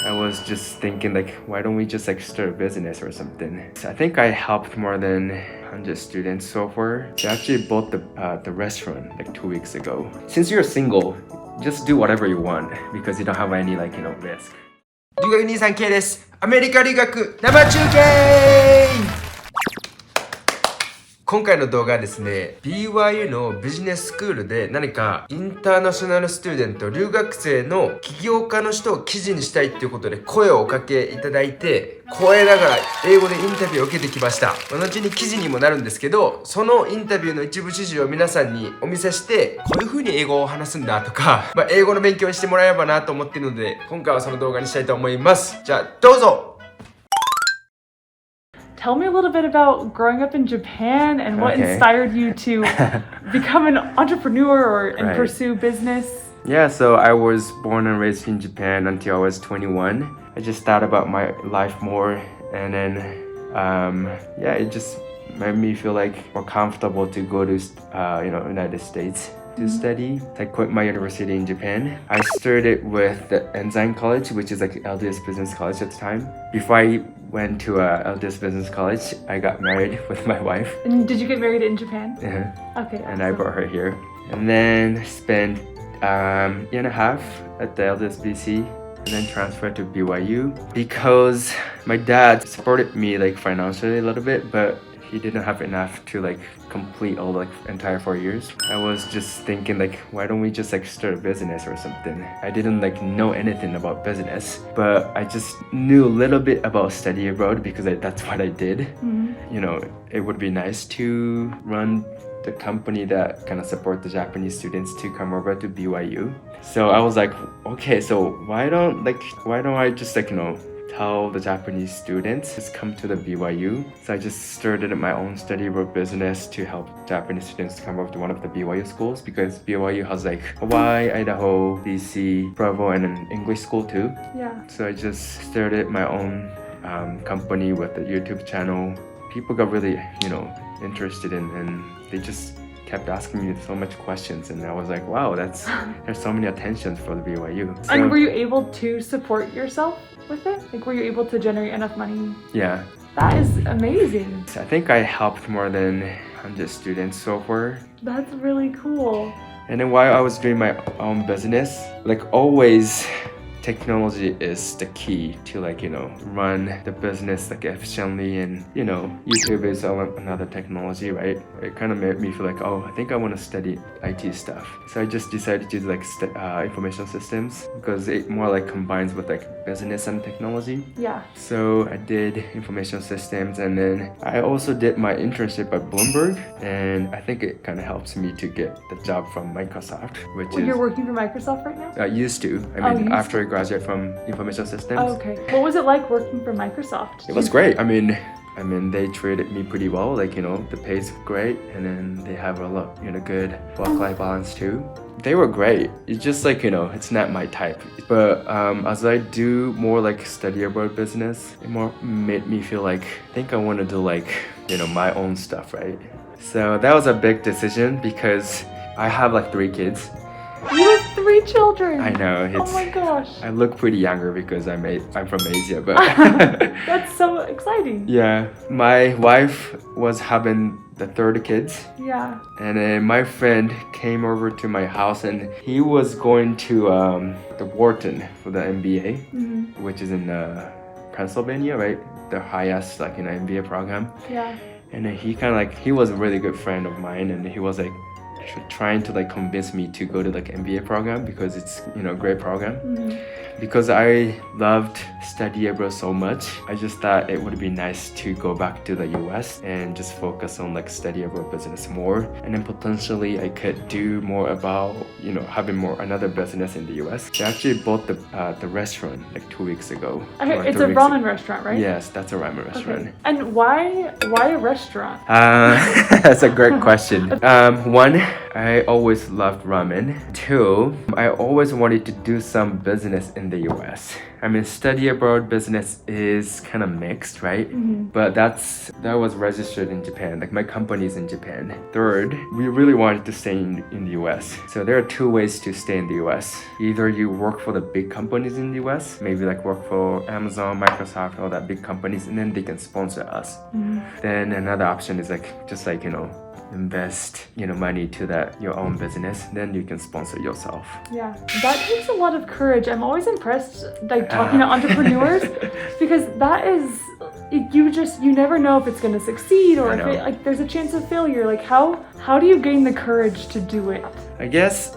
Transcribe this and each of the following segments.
I was just thinking like, why don't we just like start a business or something? So I think I helped more than 100 students so far. They actually bought the restaurant like 2 weeks ago. Since you're single, just do whatever you want because you don't have any like, risk. 留学23K です。アメリカ留学生中継。今回の動画はですね、BYU のビジネススクールで何かインターナショナルスチューデント、留学生の起業家の人を記事にしたいっていうことで声をおかけいただいて、光栄ながら英語でインタビューを受けてきました。後に記事にもなるんですけど、そのインタビューの一部始終を皆さんにお見せして、こういう風に英語を話すんだとか、英語の勉強にしてもらえればなと思っているので、今回はその動画にしたいと思います。じゃあどうぞ。Tell me a little bit about growing up in Japan and what inspired you to become an entrepreneur and pursue business. Yeah, so I was born and raised in Japan until I was 21. I just thought about my life more, and then it just made me feel like more comfortable to go to United States to study. I quit my university in Japan. I started with the Ensign College, which is like LDS Business College at the time. Before I went to LDS Business College, I got married with my wife. And did you get married in Japan? Yeah. Okay. And I brought her here. And then spent a year and a half at the LDS BC. And then transferred to BYU because my dad supported me like financially a little bit, but he didn't have enough to like complete all like entire 4 years. I was just thinking like, why don't we just like start a business or something? I didn't like know anything about business, but I just knew a little bit about study abroad because that's what I did. It would be nice to run the company that kind of support the Japanese students to come over to BYU. So I was like, okay, so why don't I just tell the Japanese students just come to the BYU. So I just started my own study abroad business to help Japanese students come over to one of the BYU schools because BYU has like Hawaii, Idaho, BC, Bravo, and an English school too. Yeah. So I just started my own company with a YouTube channel. People got really, interested in, and they just kept asking me so much questions, and I was like, wow, there's so many attentions for the BYU. So, and were you able to support yourself with it? Like, were you able to generate enough money? Yeah. That is amazing. I think I helped more than 100 students so far. That's really cool. And then while I was doing my own business, like always, technology is the key to run the business like efficiently, and YouTube is another technology, right? It kind of made me feel like, oh, I think I want to study IT stuff. So I just decided to do information systems because it more like combines with like business and technology. Yeah. So I did information systems, and then I also did my internship at Bloomberg, and I think it kind of helps me to get the job from Microsoft, You're working for Microsoft right now? I used to. After I graduated from information systems. Oh, okay. What was it like working for Microsoft? It was great. I mean, they treated me pretty well. The pay's great, and then they have a lot, good work-life balance too. They were great. It's just it's not my type. But as I do more like study abroad business, it more made me feel like I think I want to do my own stuff, right? So that was a big decision because I have 3 kids. You have 3 children. I know. Oh my gosh. I look pretty younger because I'm from Asia, but that's so exciting. Yeah, my wife was having the 3rd kids. Yeah. And then my friend came over to my house, and he was going to the Wharton for the MBA, which is in Pennsylvania, right? The highest MBA program. Yeah. And then he was a really good friend of mine, and he was trying to convince me to go to MBA program because it's a great program. Because I loved study abroad so much, I just thought it would be nice to go back to the US and just focus on study abroad business more, and then potentially I could do more about having another business in the US. They actually bought the restaurant 2 weeks ago. Okay, it's a ramen restaurant, right? Yes, that's a ramen restaurant. Okay. And why a restaurant? That's a great question. One, I always loved ramen. 2, I always wanted to do some business in the US. I mean, study abroad business is kind of mixed, right? But that was registered in Japan. Like my company's in Japan. 3rd, we really wanted to stay in the US. So there are 2 ways to stay in the US. Either you work for the big companies in the US, maybe like work for Amazon, Microsoft, all that big companies, and then they can sponsor us. Then another option is invest money to your own business, then you can sponsor yourself. Yeah, that takes a lot of courage. I'm always impressed talking to entrepreneurs because that is you never know if it's going to succeed or if there's a chance of failure. How do you gain the courage to do it? I guess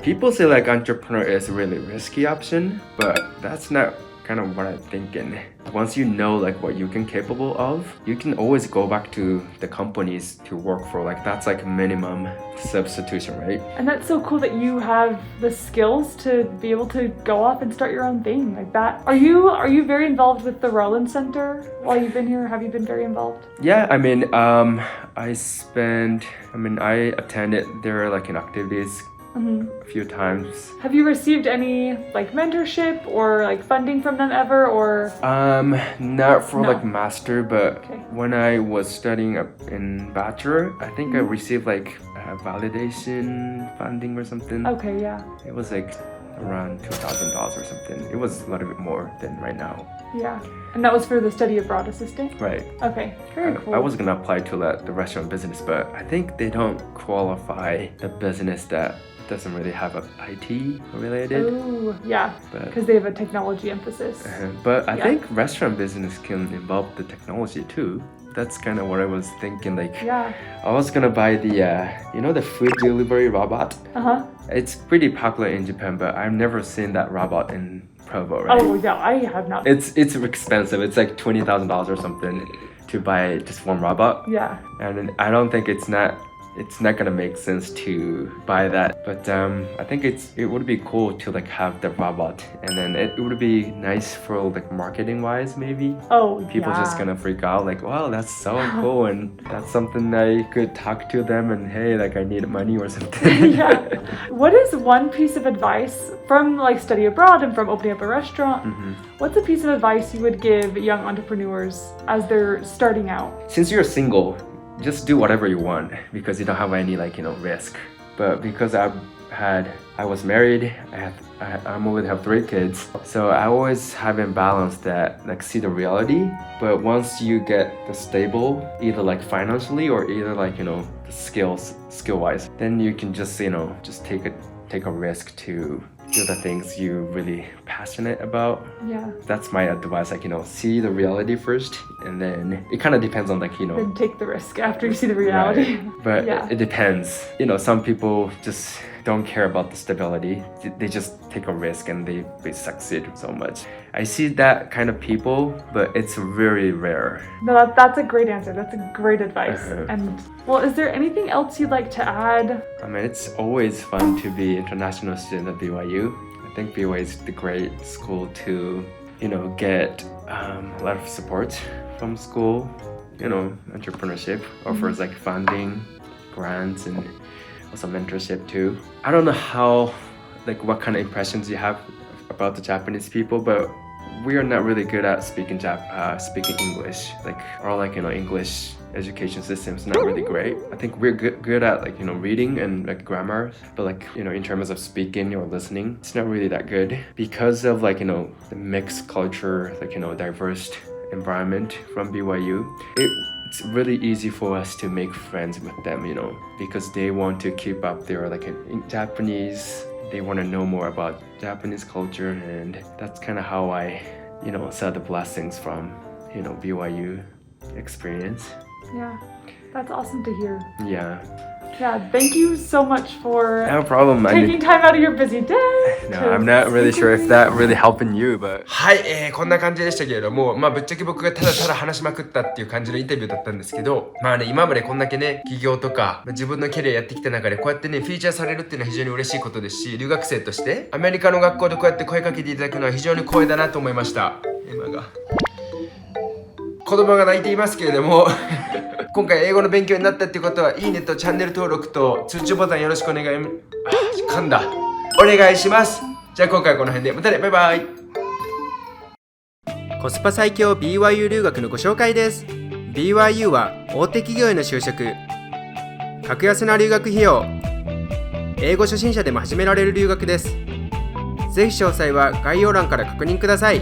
people say entrepreneur is a really risky option, but that's not kind of what I'm thinking. Once you know what you can capable of, you can always go back to the companies to work for. That's minimum substitution, right? And that's so cool that you have the skills to be able to go off and start your own thing like that. Are you very involved with the Rollins Center while you've been here? Have you been very involved? Yeah, I mean, I attended their activities a few times. Have you received any mentorship or funding from them ever, or? Not for master, but when I was studying in bachelor, I think I received validation funding or something. Okay, yeah. It was around $2,000 or something. It was a little bit more than right now. Yeah, and that was for the study abroad assistant? Right. Okay, very cool. I was gonna apply to the restaurant business, but I think they don't qualify the business that doesn't really have a IT related. Oh, yeah, because they have a technology emphasis. But I think restaurant business can involve the technology too. That's kind of what I was thinking. I was gonna buy the food delivery robot. It's pretty popular in Japan, but I've never seen that robot in Provo, right? Oh yeah, I have not. It's expensive. It's $20,000 or something to buy just one robot. Yeah. And I don't think it's not gonna make sense to buy that, but I think it would be cool to have the robot, and then it would be nice for marketing wise, maybe. People just gonna freak out wow, that's so cool, and that's something I could talk to them and hey, I need money or something. Yeah. What is one piece of advice from study abroad and from opening up a restaurant? What's a piece of advice you would give young entrepreneurs as they're starting out? Since you're single, just do whatever you want because you don't have any risk. But because I was married, I already have 3 kids, so I always have in balance that see the reality. But once you get the stable, either financially or either the skill wise, then you can just just take a risk to do the things you're really passionate about. Yeah. That's my advice. see the reality first, and then it kind of depends on Then take the risk after you see the reality. Right. But it depends. Some people just don't care about the stability. They just take a risk and they succeed so much. I see that kind of people, but it's very rare. No, that's a great answer. That's a great advice. And is there anything else you'd like to add? I mean, it's always fun to be international student at BYU. I think BYU is the great school to, get a lot of support from school. Entrepreneurship offers funding, grants, and also mentorship too. I don't know what kind of impressions you have about the Japanese people, but we are not really good at speaking English. English education system is not really great. I think we're good at reading and grammar, but in terms of speaking or listening, it's not really that good because of the mixed culture, diverse environment from BYU. It's really easy for us to make friends with them, because they want to keep up their in Japanese. They want to know more about Japanese culture, and that's kind of how I, saw the blessings from, BYU experience. Yeah, that's awesome to hear. Yeah. Yeah, thank you so much for no problem. taking time out of your busy day. No, I'm not really sure if that really helping you, but はい、こんな感じでしたけれども、ぶっちゃけ僕がただただ話しまくったっていう感じのインタビューだったんですけど、今までこんだけね、起業とか自分のキャリアやってきた中でこうやってね、フィーチャーされるっていうのは非常に嬉しいことですし、留学生としてアメリカの学校でこうやって声かけていただくのは非常に光栄だなと思いました。子供が泣いていますけれども今回英語の勉強になったっていうことは、いいねとチャンネル登録と通知ボタンよろしくお願い、噛んだ。お願いします。じゃあ今回はこの辺で。またね、バイバイ。コスパ最強 BYU 留学のご紹介です。BYU は大手企業への就職、格安な留学費用、英語初心者でも始められる留学です。ぜひ詳細は概要欄から確認ください。